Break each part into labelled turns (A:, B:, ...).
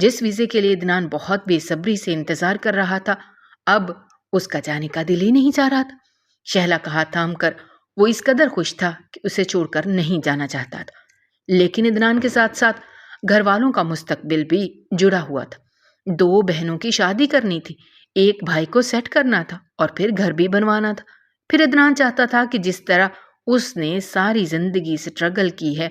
A: جس ویزے کے لیے عدنان بہت بے صبری سے انتظار کر رہا تھا، اب اس کا جانے کا دل ہی نہیں چاہ رہا تھا۔ شہلا کا ہاتھ تھام کر وہ اس قدر خوش تھا کہ اسے چھوڑ کر نہیں جانا چاہتا تھا، لیکن عدنان کے ساتھ ساتھ گھر والوں کا مستقبل بھی جڑا ہوا تھا۔ 2 بہنوں کی شادی کرنی تھی، ایک بھائی کو سیٹ کرنا تھا اور پھر گھر بھی بنوانا تھا۔ پھر عدنان چاہتا تھا کہ جس طرح اس نے ساری زندگی سٹرگل کی ہے،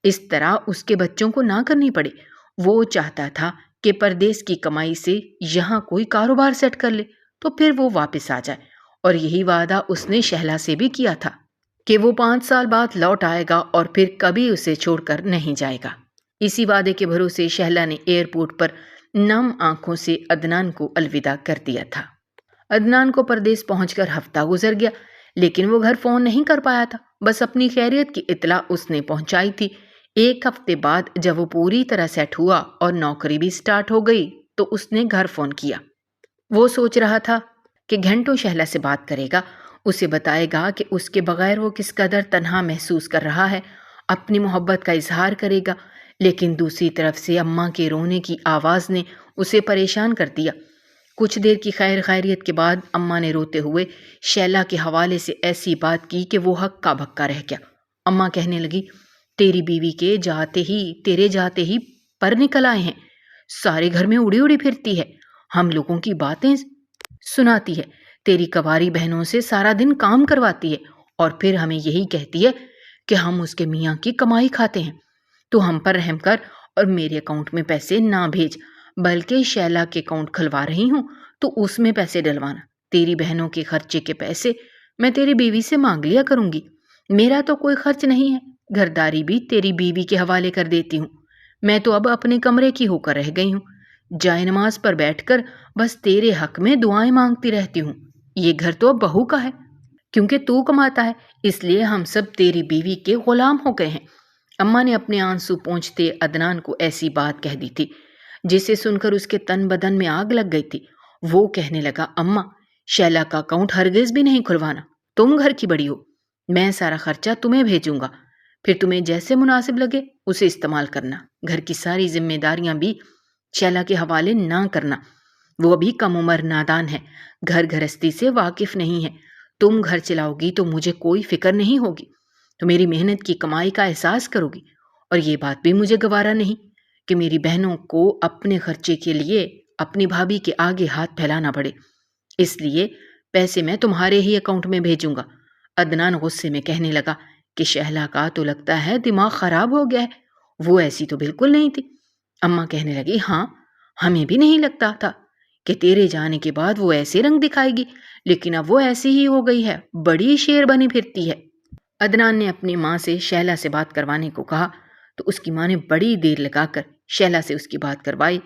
A: اس طرح اس کے بچوں کو نہ کرنی پڑے۔ وہ چاہتا تھا کہ پردیس کی کمائی سے یہاں کوئی کاروبار سیٹ کر لے تو پھر وہ واپس آ جائے، اور یہی وعدہ اس نے شہلا سے بھی کیا تھا کہ وہ 5 سال بعد لوٹ آئے گا اور پھر کبھی اسے چھوڑ کر نہیں جائے گا۔ اسی وعدے کے بھروسے شہلا نے ایئرپورٹ پر نم آنکھوں سے عدنان کو الوداع کر دیا تھا۔ عدنان کو پردیس پہنچ کر ہفتہ گزر گیا، لیکن وہ گھر فون نہیں کر پایا تھا۔ بس اپنی خیریت کی اطلاع اس نے پہنچائی تھی۔ 1 ہفتے بعد جب وہ پوری طرح سیٹ ہوا اور نوکری بھی سٹارٹ ہو گئی تو اس نے گھر فون کیا۔ وہ سوچ رہا تھا کہ گھنٹوں شہلا سے بات کرے گا، اسے بتائے گا کہ اس کے بغیر وہ کس قدر تنہا محسوس کر رہا ہے، اپنی محبت کا اظہار کرے گا، لیکن دوسری طرف سے اماں کے رونے کی آواز نے اسے پریشان کر دیا۔ کچھ دیر کی خیریت کے بعد اماں نے روتے ہوئے شہلا کے حوالے سے ایسی بات کی کہ وہ ہکا بکا رہ گیا۔ اماں کہنے لگی، تیری بیوی کے تیرے جاتے ہی پر نکل آئے ہیں، سارے گھر میں اڑی اڑی پھرتی ہے، ہم لوگوں کی باتیں سناتی ہے، تیری کواری بہنوں سے سارا دن کام کرواتی ہے اور پھر ہمیں یہی کہتی ہے کہ ہم اس کے میاں کی کمائی کھاتے ہیں۔ تو ہم پر رحم کر اور میرے اکاؤنٹ میں پیسے نہ بھیج، بلکہ شیلا کے اکاؤنٹ کھلوا رہی ہوں تو اس میں پیسے ڈلوانا۔ تیری بہنوں کے خرچے کے پیسے میں تیری بیوی سے مانگ لیا کروں گی، میرا تو کوئی خرچ نہیں ہے، گھرداری بھی تیری بیوی کے حوالے کر دیتی ہوں۔ میں تو اب اپنے کمرے کی ہو کر رہ گئی ہوں، جائے نماز پر بیٹھ کر بس تیرے حق میں دعائیں مانگتی رہتی ہوں۔ یہ گھر تو اب بہو کا ہے، کیونکہ تو کماتا ہے، اس لیے ہم سب تیری بیوی کے غلام ہو گئے ہیں۔ اماں نے اپنے آنسو پونچھتے عدنان کو ایسی بات کہہ دی تھی جسے سن کر اس کے تن بدن میں آگ لگ گئی تھی۔ وہ کہنے لگا، اماں، شیلا کا اکاؤنٹ ہرگز بھی نہیں کھلوانا، تم گھر کی بڑی ہو، میں سارا خرچہ تمہیں بھیجوں گا، پھر تمہیں جیسے مناسب لگے اسے استعمال کرنا، گھر کی ساری ذمہ داریاں بھی شیلا کے حوالے نہ کرنا، وہ ابھی کم عمر نادان ہے، گھر گھرستی سے واقف نہیں ہے، تم گھر چلاؤ گی تو مجھے کوئی فکر نہیں ہوگی، تو میری محنت کی کمائی کا احساس کرو گی، اور یہ بات بھی مجھے گوارا نہیں کہ میری بہنوں کو اپنے خرچے کے لیے اپنی بھابھی کے آگے ہاتھ پھیلانا پڑے، اس لیے پیسے میں تمہارے ہی اکاؤنٹ میں بھیجوں گا۔ عدنان غصے میں کہنے لگا کہ شہلا کا تو لگتا ہے دماغ خراب ہو گیا ہے، وہ ایسی تو بالکل نہیں تھی۔ اماں کہنے لگی، ہاں، ہمیں بھی نہیں لگتا تھا کہ تیرے جانے کے بعد وہ ایسے رنگ دکھائے گی، لیکن اب وہ ایسی ہی ہو گئی ہے، بڑی شیر بنی پھرتی ہے۔ عدنان نے اپنی ماں سے شیلا سے بات کروانے کو کہا تو اس کی ماں نے بڑی دیر لگا کر شیلا سے اس کی بات کروائی،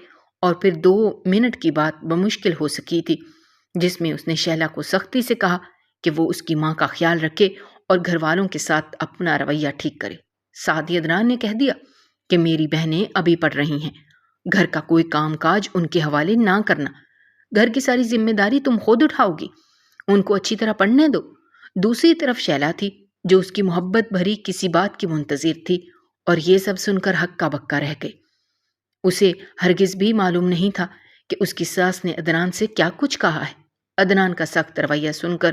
A: اور پھر 2 منٹ کی بات بمشکل ہو سکی تھی، جس میں اس نے شیلا کو سختی سے کہا کہ وہ اس کی ماں کا خیال رکھے اور گھر والوں کے ساتھ اپنا رویہ ٹھیک کرے۔ ساتھ ہی عدنان نے کہہ دیا کہ میری بہنیں ابھی پڑھ رہی ہیں، گھر کا کوئی کام کاج ان کے حوالے نہ کرنا، گھر کی ساری ذمہ داری تم خود اٹھاؤ گی، ان کو اچھی طرح پڑھنے دو۔ دوسری طرف شیلا تھی جو اس کی محبت بھری کسی بات کی منتظر تھی، اور یہ سب سن کر ہکا بکا رہ گئی۔ اسے ہرگز بھی معلوم نہیں تھا کہ اس کی ساس نے عدنان سے کیا کچھ کہا ہے۔ عدنان کا سخت رویہ سن کر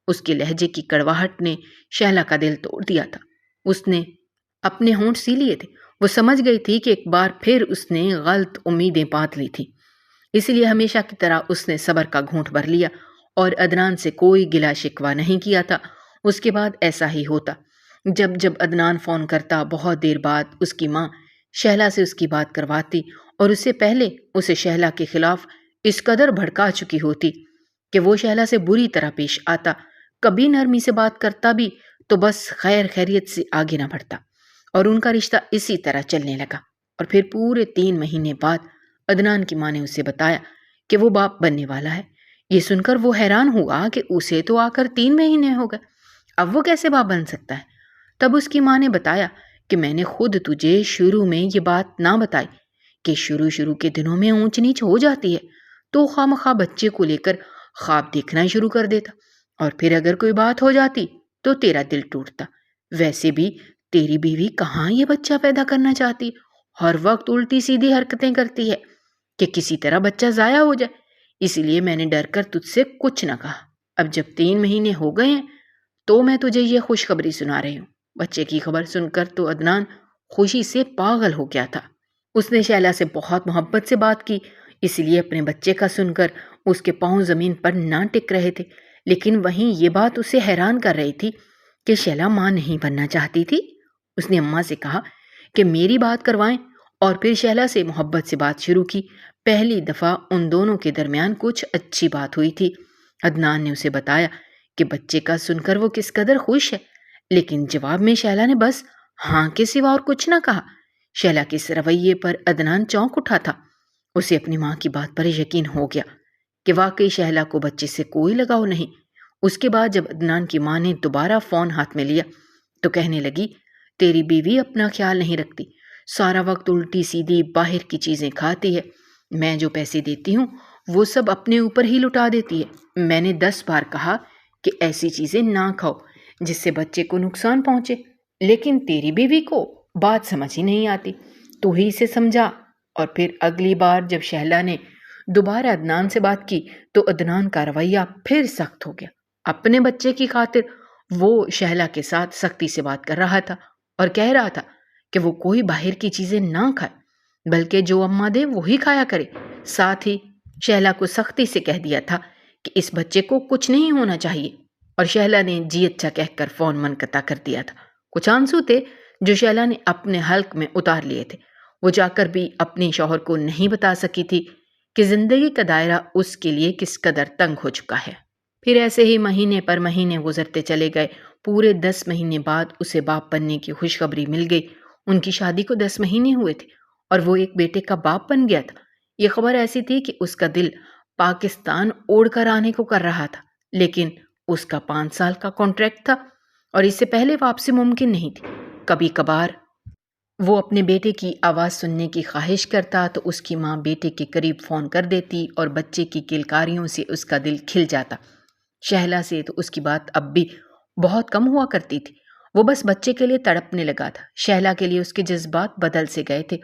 A: اس کے لہجے کی کڑواہٹ نے شہلا کا دل توڑ دیا تھا۔ اس نے اپنے ہونٹ سی لیے تھے، وہ سمجھ گئی تھی کہ ایک بار پھر اس نے غلط امیدیں پات لی تھی، اس لیے ہمیشہ کی طرح اس نے صبر کا گھونٹ بھر لیا اور عدنان سے کوئی گلا شکوہ نہیں کیا تھا۔ اس کے بعد ایسا ہی ہوتا، جب عدنان فون کرتا، بہت دیر بعد اس کی ماں شہلا سے اس کی بات کرواتی، اور اس سے پہلے اسے شہلا کے خلاف اس قدر بھڑکا چکی ہوتی کہ وہ شہلا سے بری طرح پیش آتا، کبھی نرمی سے بات کرتا بھی تو بس خیریت سے آگے نہ بڑھتا، اور ان کا رشتہ اسی طرح چلنے لگا۔ اور پھر پورے 3 مہینے بعد عدنان کی ماں نے اسے بتایا کہ وہ باپ بننے والا ہے۔ یہ سن کر وہ حیران ہوا کہ اسے تو آ کر 3 مہینے ہو گئے، اب وہ کیسے باپ بن سکتا ہے؟ تب اس کی ماں نے بتایا کہ میں نے خود تجھے شروع میں یہ بات نہ بتائی کہ شروع کے دنوں میں اونچ نیچ ہو جاتی ہے تو خواہ بچے کو لے کر خواب دیکھنا شروع کر دیتا، اور پھر اگر کوئی بات ہو جاتی تو تیرا دل ٹوٹتا۔ ویسے بھی تیری بیوی کہاں یہ بچہ پیدا کرنا چاہتی، ہر وقت الٹی سیدھی حرکتیں کرتی ہے، کہ کسی طرح بچہ ضائع ہو جائے، اسی لیے میں نے ڈر کر تجھ سے کچھ نہ کہا۔ اب جب 3 مہینے ہو گئے ہیں تو میں تجھے یہ خوشخبری سنا رہی ہوں۔ بچے کی خبر سن کر تو عدنان خوشی سے پاگل ہو گیا تھا۔ اس نے شیلا سے بہت محبت سے بات کی، اس لیے اپنے بچے کا سن کر اس کے پاؤں زمین پر نہ ٹک رہے تھے، لیکن وہیں یہ بات اسے حیران کر رہی تھی کہ شیلا ماں نہیں بننا چاہتی تھی۔ اس نے اماں سے کہا کہ میری بات کروائیں، اور پھر شیلا سے محبت سے بات شروع کی۔ پہلی دفعہ ان دونوں کے درمیان کچھ اچھی بات ہوئی تھی۔ عدنان نے اسے بتایا کہ بچے کا سن کر وہ کس قدر خوش ہے، لیکن جواب میں شیلا نے بس ہاں کے سوا اور کچھ نہ کہا۔ شیلا کے اس رویے پر عدنان چونک اٹھا تھا۔ اسے اپنی ماں کی بات پر یقین ہو گیا کہ واقعی شیلا کو بچے سے کوئی لگاؤ نہیں۔ اس کے بعد جب عدنان کی ماں نے دوبارہ فون ہاتھ میں لیا تو کہنے لگی، تیری بیوی اپنا خیال نہیں رکھتی، سارا وقت الٹی سیدھی باہر کی چیزیں کھاتی ہے، میں جو پیسے دیتی ہوں وہ سب اپنے اوپر ہی لٹا دیتی ہے۔ میں نے 10 بار کہا کہ ایسی چیزیں نہ کھاؤ جس سے بچے کو نقصان پہنچے، لیکن تیری بیوی کو بات سمجھ ہی نہیں آتی، تو ہی اسے سمجھا۔ اور پھر اگلی بار جب شہلا نے دوبارہ عدنان سے بات کی تو عدنان کا رویہ پھر سخت ہو گیا۔ اپنے بچے کی خاطر وہ شہلا کے ساتھ سختی سے بات کر رہا تھا اور کہہ رہا تھا کہ وہ کوئی باہر کی چیزیں نہ کھائے بلکہ جو اماں دے وہی کھایا کرے۔ ساتھ ہی شہلا کو سختی سے کہہ دیا تھا کہ اس بچے کو کچھ نہیں ہونا چاہیے، اور شہلا نے جی اچھا کہہ کر فون منقطع کر دیا تھا۔ کچھ آنسو تھے جو شہلا نے اپنے حلق میں اتار لیے تھے۔ وہ جا کر بھی اپنے شوہر کو نہیں بتا سکی تھی کہ زندگی کا دائرہ اس کے لیے کس قدر تنگ ہو چکا ہے۔ پھر ایسے ہی مہینے پر مہینے گزرتے چلے گئے۔ پورے 10 مہینے بعد اسے باپ بننے کی خوشخبری مل گئی۔ ان کی شادی کو 10 مہینے ہوئے تھے اور وہ ایک بیٹے کا باپ بن گیا تھا۔ یہ خبر ایسی تھی کہ اس کا دل پاکستان اوڑ کر آنے کو کر رہا تھا، لیکن اس کا 5 سال کا کانٹریکٹ تھا اور اس سے پہلے واپسی ممکن نہیں تھی۔ کبھی کبھار وہ اپنے بیٹے کی آواز سننے کی خواہش کرتا تو اس کی ماں بیٹے کے قریب فون کر دیتی اور بچے کی کلکاریوں سے اس کا دل کھل جاتا۔ شہلا سے تو اس کی بات اب بھی بہت کم ہوا کرتی تھی۔ وہ بس بچے کے لیے تڑپنے لگا تھا۔ شہلا کے لیے اس کے جذبات بدل سے گئے تھے۔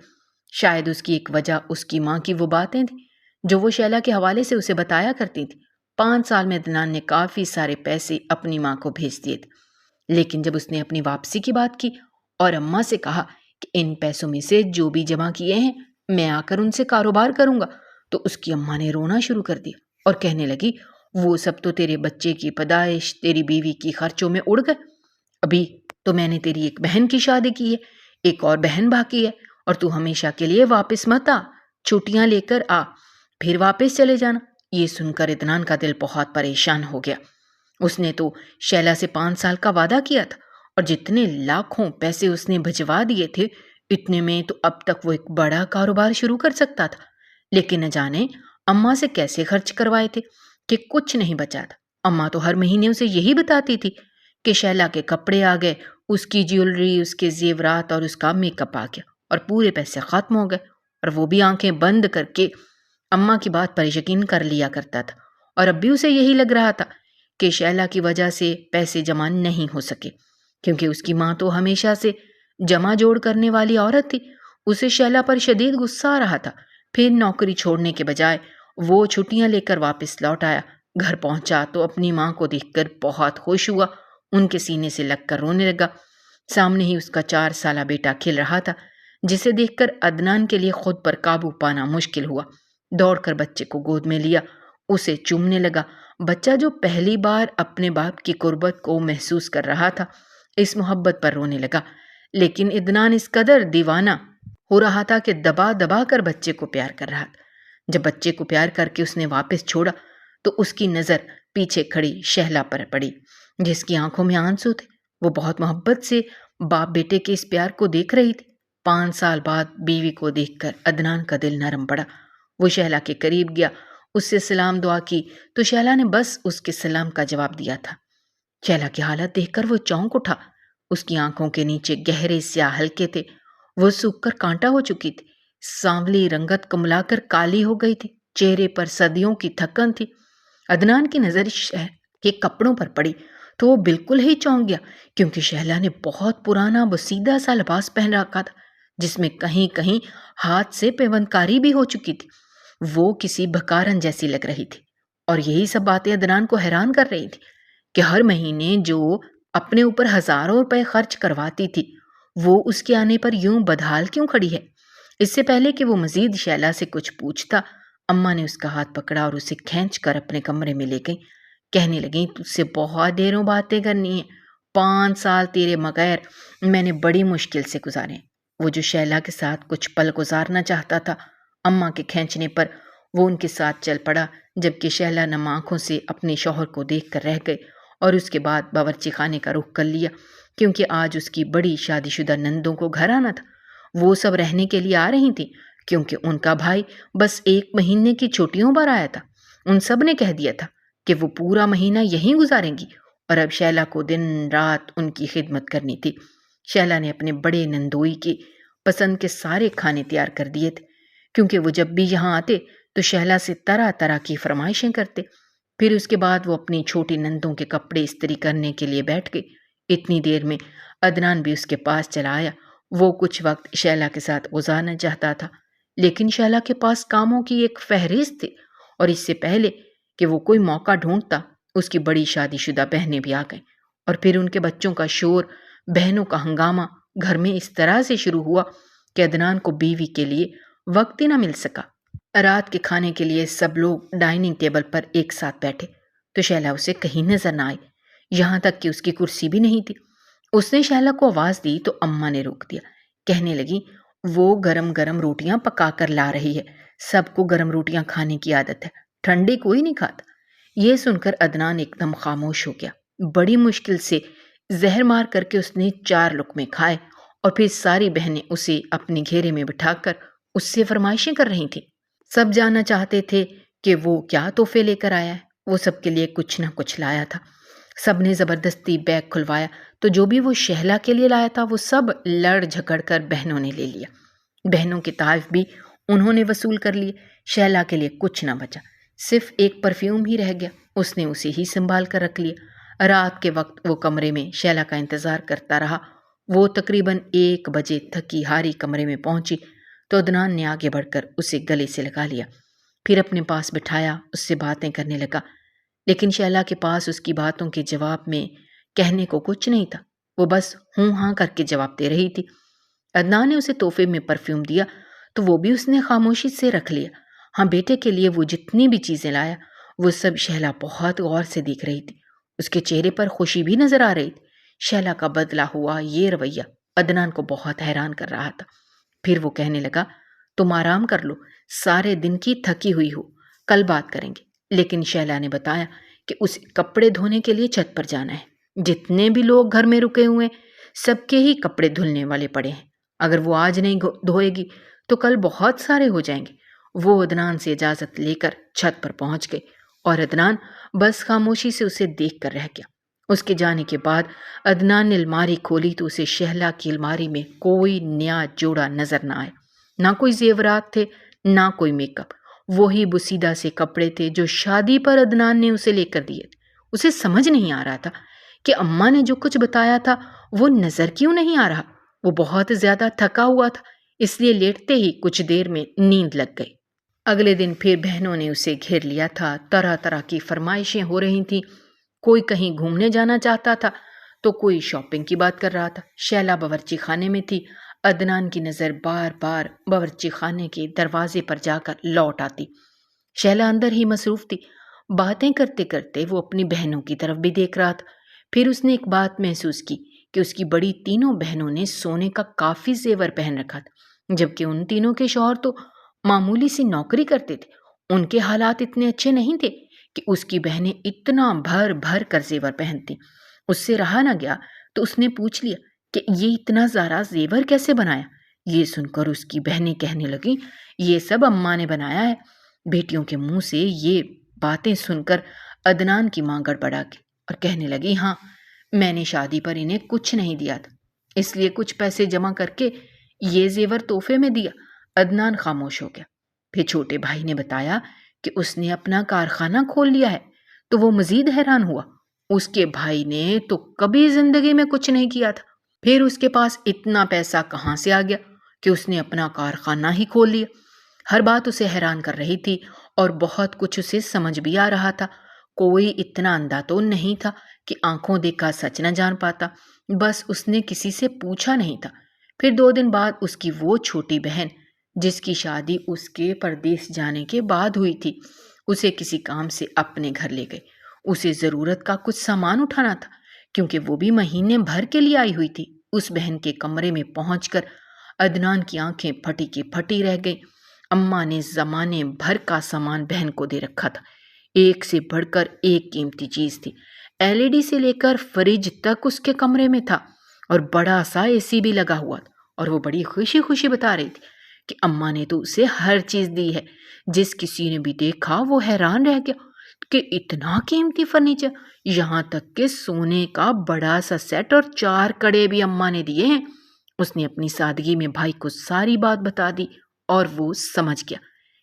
A: شاید اس کی ایک وجہ اس کی ماں کی وہ باتیں تھیں جو وہ شہلا کے حوالے سے اسے بتایا کرتی تھی۔ 5 سال میں عدنان نے کافی سارے پیسے اپنی ماں کو بھیج دیے تھے، لیکن جب اس نے اپنی واپسی کی بات کی اور اماں سے کہا کہ ان پیسوں میں سے جو بھی جمع کیے ہیں میں آ کر ان سے کاروبار کروں گا، تو اس کی اماں نے رونا شروع کر دیا اور کہنے لگی، وہ سب تو تیرے بچے کی پیدائش، تیری بیوی کی خرچوں میں اڑ گئے۔ ابھی تو میں نے تیری ایک بہن کی شادی کی ہے، ایک اور بہن باقی ہے، اور تو ہمیشہ کے لیے واپس مت آ، چھٹیاں لے کر آ، پھر واپس چلے جانا۔ یہ سن کر عدنان کا دل بہت پریشان ہو گیا۔ اس نے تو شیلا سے 5 سال کا وعدہ کیا تھا اور جتنے لاکھوں پیسے اس نے بھجوا دیے تھے اتنے میں تو اب تک وہ ایک بڑا کاروبار شروع کر سکتا تھا، لیکن نہ جانے اماں سے کیسے خرچ کروائے تھے کہ کچھ نہیں بچا تھا۔ اماں تو ہر مہینے اسے یہی بتاتی تھی کہ شیلا کے کپڑے آ گئے، اس کی جیولری، اس کے زیورات اور اس کا میک اپ آ گیا اور پورے پیسے ختم ہو گئے، اور وہ بھی آنکھیں بند کر کے اماں کی بات پر یقین کر لیا کرتا تھا۔ اور اب بھی اسے یہی لگ رہا تھا کہ شیلا کی وجہ سے پیسے جمع نہیں ہو سکے، کیونکہ اس کی ماں تو ہمیشہ سے جمع جوڑ کرنے والی عورت تھی۔ اسے شیلا پر شدید غصہ آ رہا تھا۔ پھر نوکری چھوڑنے کے بجائے وہ چھٹیاں لے کر واپس لوٹ آیا۔ گھر پہنچا تو اپنی ماں کو دیکھ کر بہت خوش ہوا، ان کے سینے سے لگ کر رونے لگا۔ سامنے ہی اس کا 4 سالہ بیٹا کھل رہا تھا، جسے دیکھ کر عدنان کے لیے خود پر قابو پانا مشکل ہوا۔ دوڑ کر بچے کو گود میں لیا، اسے چومنے لگا۔ بچہ جو پہلی بار اپنے باپ کی قربت کو محسوس کر رہا تھا اس محبت پر رونے لگا، لیکن عدنان اس قدر دیوانہ ہو رہا تھا کہ دبا دبا کر بچے کو پیار کر رہا تھا۔ جب بچے کو پیار کر کے اس نے واپس چھوڑا تو اس کی نظر پیچھے کھڑی شہلا پر پڑی، جس کی آنکھوں میں آنسو تھے۔ وہ بہت محبت سے باپ بیٹے کے اس پیار کو دیکھ رہی تھی۔ 5 سال بعد بیوی کو دیکھ کر عدنان کا دل نرم پڑا۔ وہ شہلا کے قریب گیا، اس سے سلام دعا کی تو شہلا نے بس اس کے سلام کا جواب دیا تھا۔ شہلا کی حالت دیکھ کر وہ چونک اٹھا۔ اس کی آنکھوں کے نیچے گہرے سیاہ حلقے تھے، وہ سوکھ کر کانٹا ہو چکی تھی، سانولی رنگت کملا کر کالی ہو گئی تھی، چہرے پر صدیوں کی تھکن تھی۔ عدنان کی نظر شہلا کے کپڑوں پر پڑی تو وہ بالکل ہی چونک گیا، کیونکہ شہلا نے بہت پرانا بسیدہ سا لباس پہن رکھا تھا جس میں کہیں کہیں ہاتھ سے پیوند کاری بھی ہو چکی تھی۔ وہ کسی بھکارن جیسی لگ رہی تھی، اور یہی سب باتیں عدنان کو حیران کر رہی تھی کہ ہر مہینے جو اپنے اوپر ہزاروں روپے خرچ کرواتی تھی وہ اس کے آنے پر یوں بدحال کیوں کھڑی ہے۔ اس سے پہلے کہ وہ مزید شیلا سے کچھ پوچھتا، اماں نے اس کا ہاتھ پکڑا اور اسے کھینچ کر اپنے کمرے میں لے گئیں۔ کہنے لگیں تجھ سے بہت ڈھیروں باتیں کرنی ہیں، 5 سال تیرے بغیر میں نے بڑی مشکل سے گزارے ہیں۔ وہ جو شیلا کے ساتھ کچھ پل گزارنا چاہتا تھا، اماں کے کھینچنے پر وہ ان کے ساتھ چل پڑا، جبکہ شیلا نم آنکھوں سے اپنے شوہر کو دیکھ کر رہ گئے اور اس کے بعد باورچی خانے کا رخ کر لیا، کیونکہ آج اس کی بڑی شادی شدہ نندوں کو گھر آنا تھا۔ وہ سب رہنے کے لیے آ رہی تھیں، کیونکہ ان کا بھائی بس 1 مہینے کی چھٹیوں پر آیا تھا۔ ان سب نے کہہ دیا تھا کہ وہ پورا مہینہ یہیں گزاریں گی، اور اب شیلا کو دن رات ان کی خدمت کرنی تھی۔ شیلا نے اپنے بڑے نندوئی کی پسند کے سارے کھانے تیار کر دیے تھے، کیونکہ وہ جب بھی یہاں آتے تو شیلا سے طرح طرح کی فرمائشیں کرتے۔ پھر اس کے بعد وہ اپنی چھوٹی نندوں کے کپڑے استری کرنے کے لیے بیٹھ گئی۔ اتنی دیر میں عدنان بھی اس کے پاس چلا آیا۔ وہ کچھ وقت شیلا کے ساتھ گزارنا چاہتا تھا، لیکن شیلا کے پاس کاموں کی ایک فہرست تھی، اور اس سے پہلے کہ وہ کوئی موقع ڈھونڈتا اس کی بڑی شادی شدہ بہنیں بھی آ گئیں، اور پھر ان کے بچوں کا شور، بہنوں کا ہنگامہ گھر میں اس طرح سے شروع ہوا کہ عدنان کو بیوی کے لیے وقت ہی نہ مل سکا۔ رات کے کھانے کے لیے سب لوگ ڈائننگ ٹیبل پر ایک ساتھ بیٹھے تو شیلا اسے کہیں نظر نہ آئی، یہاں تک کہ اس کی کرسی بھی نہیں تھی۔ اس نے شیلا کو آواز دی تو اماں نے روک دیا۔ کہنے لگی وہ گرم گرم روٹیاں پکا کر لا رہی ہے، سب کو گرم روٹیاں کھانے کی عادت ہے، ٹھنڈی کوئی نہیں کھاتا۔ یہ سن کر عدنان ایک دم خاموش ہو گیا۔ بڑی مشکل سے زہر مار کر کے اس نے 4 لقمے کھائے، اور پھر ساری بہنیں اسے اپنے گھیرے میں بٹھا کر اس سے فرمائشیں کر رہی تھیں۔ سب جاننا چاہتے تھے کہ وہ کیا تحفے لے کر آیا ہے۔ وہ سب کے لیے کچھ نہ کچھ لایا تھا۔ سب نے زبردستی بیگ کھلوایا تو جو بھی وہ شہلا کے لیے لایا تھا وہ سب لڑ جھگڑ کر بہنوں نے لے لیا۔ بہنوں کے تحائف بھی انہوں نے وصول کر لیے۔ شیلا کے لیے کچھ نہ بچا، صرف ایک پرفیوم ہی رہ گیا، اس نے اسے ہی سنبھال کر رکھ لیا۔ رات کے وقت وہ کمرے میں شیلا کا انتظار کرتا رہا۔ وہ تقریباً 1 بجے تھکی ہاری کمرے میں پہنچی تو عدنان نے آگے بڑھ کر اسے گلے سے لگا لیا، پھر اپنے پاس بٹھایا، اس سے باتیں کرنے لگا، لیکن شیلا کے پاس اس کی باتوں کے جواب میں کہنے کو کچھ نہیں تھا۔ وہ بس ہوں ہاں کر کے جواب دے رہی تھی۔ عدنان نے اسے تحفے میں پرفیوم دیا تو وہ بھی اس نے خاموشی سے رکھ لیا۔ ہاں، بیٹے کے لیے وہ جتنی بھی چیزیں لایا وہ سب شیلا بہت غور سے دیکھ رہی تھی۔ اس کے چہرے پر خوشی بھی نظر آ رہی تھی۔ شیلا کا بدلا ہوا یہ رویہ عدنان کو بہت حیران کر رہا تھا۔ پھر وہ کہنے لگا تم آرام کر لو، سارے دن کی تھکی ہوئی ہو، کل بات کریں گے۔ لیکن شیلا نے بتایا کہ اسے کپڑے دھونے کے لیے چھت پر جانا ہے۔ جتنے بھی لوگ گھر میں رکے ہوئے سب کے ہی کپڑے دھلنے والے پڑے ہیں، اگر وہ آج نہیں دھوئے گی تو کل بہت سارے ہو جائیں گے۔ وہ عدنان سے اجازت لے کر چھت پر پہنچ گئے، اور عدنان بس خاموشی سے اسے دیکھ کر رہ گیا۔ اس کے جانے کے بعد عدنان نے الماری کھولی تو اسے شیلا کی الماری میں کوئی نیا جوڑا نظر نہ آیا، نہ کوئی زیورات تھے، نہ کوئی میک اپ۔ وہی بسیدہ سے کپڑے تھے جو شادی پر عدنان نے اسے لے کر دیے تھے۔ اسے سمجھ نہیں آ رہا تھا کہ اماں نے جو کچھ بتایا تھا وہ نظر کیوں نہیں آ رہا۔ وہ بہت زیادہ تھکا ہوا تھا، اس لیے لیٹتے ہی کچھ دیر میں نیند لگ گئی۔ اگلے دن پھر بہنوں نے اسے گھیر لیا تھا، طرح طرح کی فرمائشیں ہو رہی تھیں۔ کوئی کہیں گھومنے جانا چاہتا تھا تو کوئی شاپنگ کی بات کر رہا تھا۔ شیلا باورچی خانے میں تھی۔ عدنان کی نظر بار بار باورچی خانے کے دروازے پر جا کر لوٹ آتی۔ شیلا اندر ہی مصروف تھی، باتیں کرتے کرتے وہ اپنی بہنوں کی طرف بھی دیکھ رہا تھا۔ پھر اس نے ایک بات محسوس کی کہ اس کی بڑی تینوں بہنوں نے سونے کا کافی زیور پہن رکھا تھا، جبکہ ان تینوں کے شوہر تو معمولی سی نوکری کرتے تھے۔ ان کے حالات اتنے اچھے نہیں تھے کہ اس کی بہنیں اتنا بھر بھر کر زیور پہنتی۔ اس سے رہا نہ گیا تو اس نے پوچھ لیا کہ یہ اتنا زیادہ زیور کیسے بنایا؟ یہ سن کر اس کی بہنیں کہنے لگیں یہ سب اماں نے بنایا ہے۔ بیٹیوں کے منہ سے یہ باتیں سن کر عدنان کی ماں گڑبڑا گئی اور کہنے لگی ہاں، میں نے شادی پر انہیں کچھ نہیں دیا تھا، اس لیے کچھ پیسے جمع کر کے یہ زیور تحفے میں دیا۔ عدنان خاموش ہو گیا۔ پھر چھوٹے بھائی نے بتایا کہ اس نے اپنا کارخانہ کھول لیا ہے تو وہ مزید حیران ہوا۔ اس کے بھائی نے تو کبھی زندگی میں کچھ نہیں کیا تھا، پھر اس کے پاس اتنا پیسہ کہاں سے آ گیا کہ اس نے اپنا کارخانہ ہی کھول لیا۔ ہر بات اسے حیران کر رہی تھی اور بہت کچھ اسے سمجھ بھی آ رہا تھا۔ کوئی اتنا اندھا تو نہیں تھا کہ آنکھوں دیکھا سچ نہ جان پاتا، بس اس نے کسی سے پوچھا نہیں تھا۔ پھر 2 دن بعد اس کی وہ چھوٹی بہن جس کی شادی اس کے پردیس جانے کے بعد ہوئی تھی، اسے کسی کام سے اپنے گھر لے گئے۔ اسے ضرورت کا کچھ سامان اٹھانا تھا کیونکہ وہ بھی مہینے بھر کے لیے آئی ہوئی تھی۔ اس بہن کے کمرے میں پہنچ کر عدنان کی آنکھیں پھٹی کی پھٹی رہ گئیں۔ اماں نے زمانے بھر کا سامان بہن کو دے رکھا تھا، ایک سے بڑھ کر ایک قیمتی چیز تھی۔ LED سے لے کر فریج تک اس کے کمرے میں تھا اور بڑا سا AC بھی لگا ہوا تھا، اور وہ بڑی خوشی خوشی بتا رہی تھی کہ اماں نے تو اسے ہر چیز دی ہے۔ جس کسی نے بھی دیکھا وہ حیران رہ گیا کہ اتنا قیمتی فرنیچر، یہاں تک کہ سونے کا بڑا سا سیٹ اور 4 کڑے بھی اماں نے دیے ہیں۔ اس نے اپنی سادگی میں بھائی کو ساری بات بتا دی اور وہ سمجھ گیا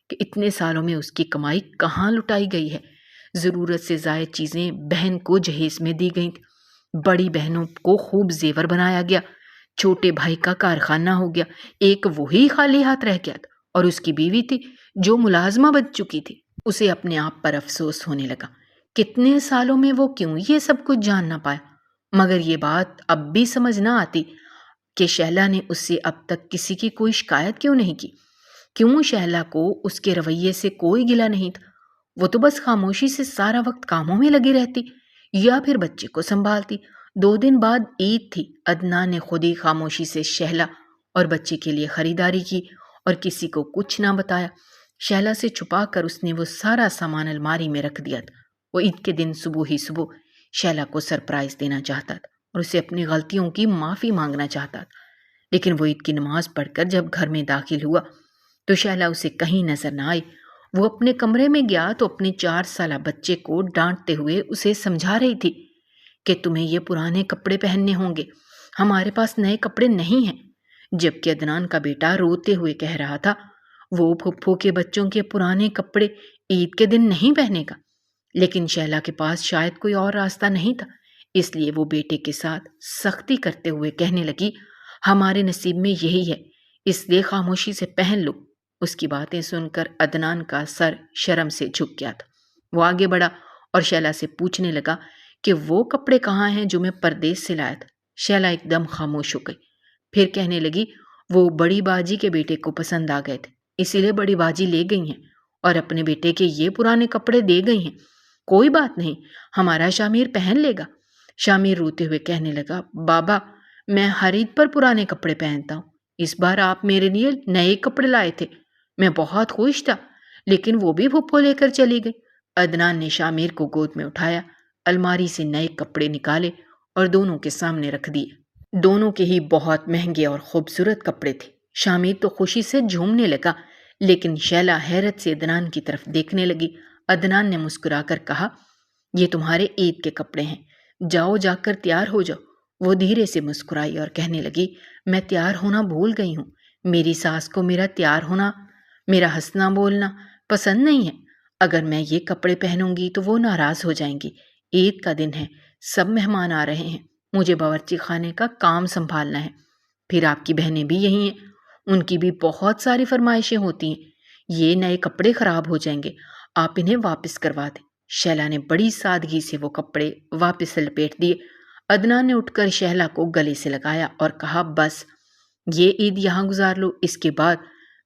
A: کہ اتنے سالوں میں اس کی کمائی کہاں لٹائی گئی ہے۔ ضرورت سے زائد چیزیں بہن کو جہیز میں دی گئیں تھیں۔ بڑی بہنوں کو خوب زیور بنایا گیا۔ چھوٹے بھائی کا کارخانہ ہو گیا، ایک وہی خالی ہاتھ رہ گیا تھا، اور اس کی بیوی تھی جو ملازمہ بن چکی تھی۔ اسے اپنے آپ پر افسوس ہونے لگا، کتنے سالوں میں وہ کیوں یہ سب کچھ جان نہ پایا۔ مگر یہ بات اب بھی سمجھ نہ آتی کہ شہلا نے اس سے اب تک کسی کی کوئی شکایت کیوں نہیں کی۔ کیوں شہلا کو اس کے رویے سے کوئی گلہ نہیں تھا؟ وہ تو بس خاموشی سے سارا وقت کاموں میں لگی رہتی یا پھر بچے کو سنبھالتی۔ 2 دن بعد عید تھی۔ عدنان نے خود ہی خاموشی سے شہلا اور بچے کے لیے خریداری کی اور کسی کو کچھ نہ بتایا۔ شہلا سے چھپا کر اس نے وہ سارا سامان الماری میں رکھ دیا تھا۔ وہ عید کے دن صبح ہی صبح شہلا کو سرپرائز دینا چاہتا تھا اور اسے اپنی غلطیوں کی معافی مانگنا چاہتا تھا، لیکن وہ عید کی نماز پڑھ کر جب گھر میں داخل ہوا تو شہلا اسے کہیں نظر نہ آئی۔ وہ اپنے کمرے میں گیا تو اپنے 4 سالہ بچے کو ڈانٹتے ہوئے اسے سمجھا رہی تھی کہ تمہیں یہ پرانے کپڑے پہننے ہوں گے، ہمارے پاس نئے کپڑے نہیں ہیں۔ جبکہ عدنان کا بیٹا روتے ہوئے کہہ رہا تھا وہ پھپھو کے بچوں کے پرانے کپڑے عید کے دن نہیں پہنے گا، لیکن شہلا کے پاس شاید کوئی اور راستہ نہیں تھا، اس لیے وہ بیٹے کے ساتھ سختی کرتے ہوئے کہنے لگی ہمارے نصیب میں یہی ہے، اس لیے خاموشی سے پہن لو۔ اس کی باتیں سن کر عدنان کا سر شرم سے جھک گیا تھا۔ وہ آگے بڑھا اور شہلا سے پوچھنے لگا کہ وہ کپڑے کہاں ہیں جو میں پردیس سے لایا تھا۔ شہلا ایک دم خاموش ہو گئی، پھر کہنے لگی وہ بڑی باجی کے بیٹے کو پسند آ گئے تھے، اسی لیے بڑی باجی لے گئی ہیں اور اپنے بیٹے کے یہ پرانے کپڑے دے گئی ہیں۔ کوئی بات نہیں، ہمارا شامیر پہن لے گا۔ شامیر روتے ہوئے کہنے لگا بابا میں ہر عید پر پرانے کپڑے پہنتا ہوں، اس بار آپ میرے لیے نئے کپڑے لائے تھے، میں بہت خوش تھا، لیکن وہ بھی پھپھو لے کر چلی گئی۔ عدنان نے شامیر کو گود میں اٹھایا، الماری سے نئے کپڑے نکالے اور دونوں کے سامنے رکھ دیے۔ دونوں کے ہی بہت مہنگے اور خوبصورت کپڑے تھے۔ شامیر تو خوشی سے جھومنے لگا، لیکن شیلا حیرت سے عدنان کی طرف دیکھنے لگی۔ عدنان نے مسکرا کر کہا یہ تمہارے عید کے کپڑے ہیں، جاؤ جا کر تیار ہو جاؤ۔ وہ دھیرے سے مسکرائی اور کہنے لگی میں تیار ہونا بھول گئی ہوں، میری ساس کو میرا تیار ہونا، میرا ہنسنا بولنا پسند نہیں ہے، اگر میں یہ کپڑے پہنوں گی تو وہ ناراض ہو جائیں گی۔ عید کا دن ہے، سب مہمان آ رہے ہیں، مجھے باورچی خانے کا کام سنبھالنا ہے، پھر آپ کی بہنیں بھی یہی ہیں، ان کی بھی بہت ساری فرمائشیں ہوتی ہیں، یہ نئے کپڑے خراب ہو جائیں گے، آپ انہیں واپس کروا دیں۔ شیلا نے بڑی سادگی سے وہ کپڑے واپس لپیٹ دیے۔ عدنان نے اٹھ کر شہلا کو گلے سے لگایا اور کہا بس یہ عید یہاں گزار لو، اس کے بعد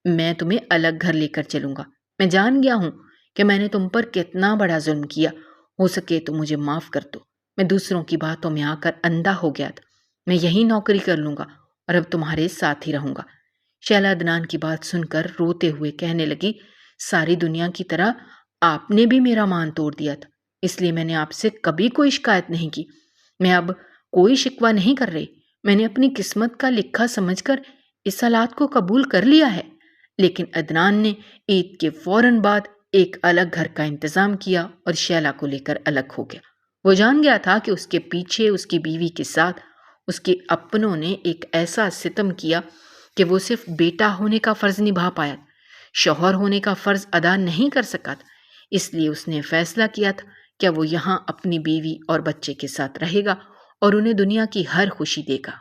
A: میں تمہیں الگ گھر لے کر چلوں گا۔ میں جان گیا ہوں کہ میں نے تم پر کتنا بڑا ظلم کیا، ہو سکے تو مجھے معاف کر دو، میں دوسروں کی باتوں میں آ کر اندھا ہو گیا تھا، میں یہی نوکری کر لوں گا اور اب تمہارے ساتھ ہی رہوں گا۔ شیلا عدنان کی بات سن کر روتے ہوئے کہنے لگی ساری دنیا کی طرح آپ نے بھی میرا مان توڑ دیا تھا، اس لیے میں نے آپ سے کبھی کوئی شکایت نہیں کی، میں اب کوئی شکوہ نہیں کر رہی، میں نے اپنی قسمت کا لکھا سمجھ کر اس حالات کو قبول کر لیا ہے۔ لیکن عدنان نے عید کے فوراً بعد ایک الگ گھر کا انتظام کیا اور شیلا کو لے کر الگ ہو گیا۔ وہ جان گیا تھا کہ اس کے پیچھے اس کی بیوی کے ساتھ اس کے اپنوں نے ایک ایسا ستم کیا کہ وہ صرف بیٹا ہونے کا فرض نبھا پایا، شوہر ہونے کا فرض ادا نہیں کر سکا تھا، اس لیے اس نے فیصلہ کیا تھا کہ وہ یہاں اپنی بیوی اور بچے کے ساتھ رہے گا اور انہیں دنیا کی ہر خوشی دے گا۔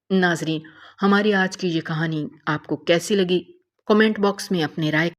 A: ناظرین، ہماری آج کی یہ کہانی آپ کو کیسی لگی کمنٹ باکس میں اپنے رائے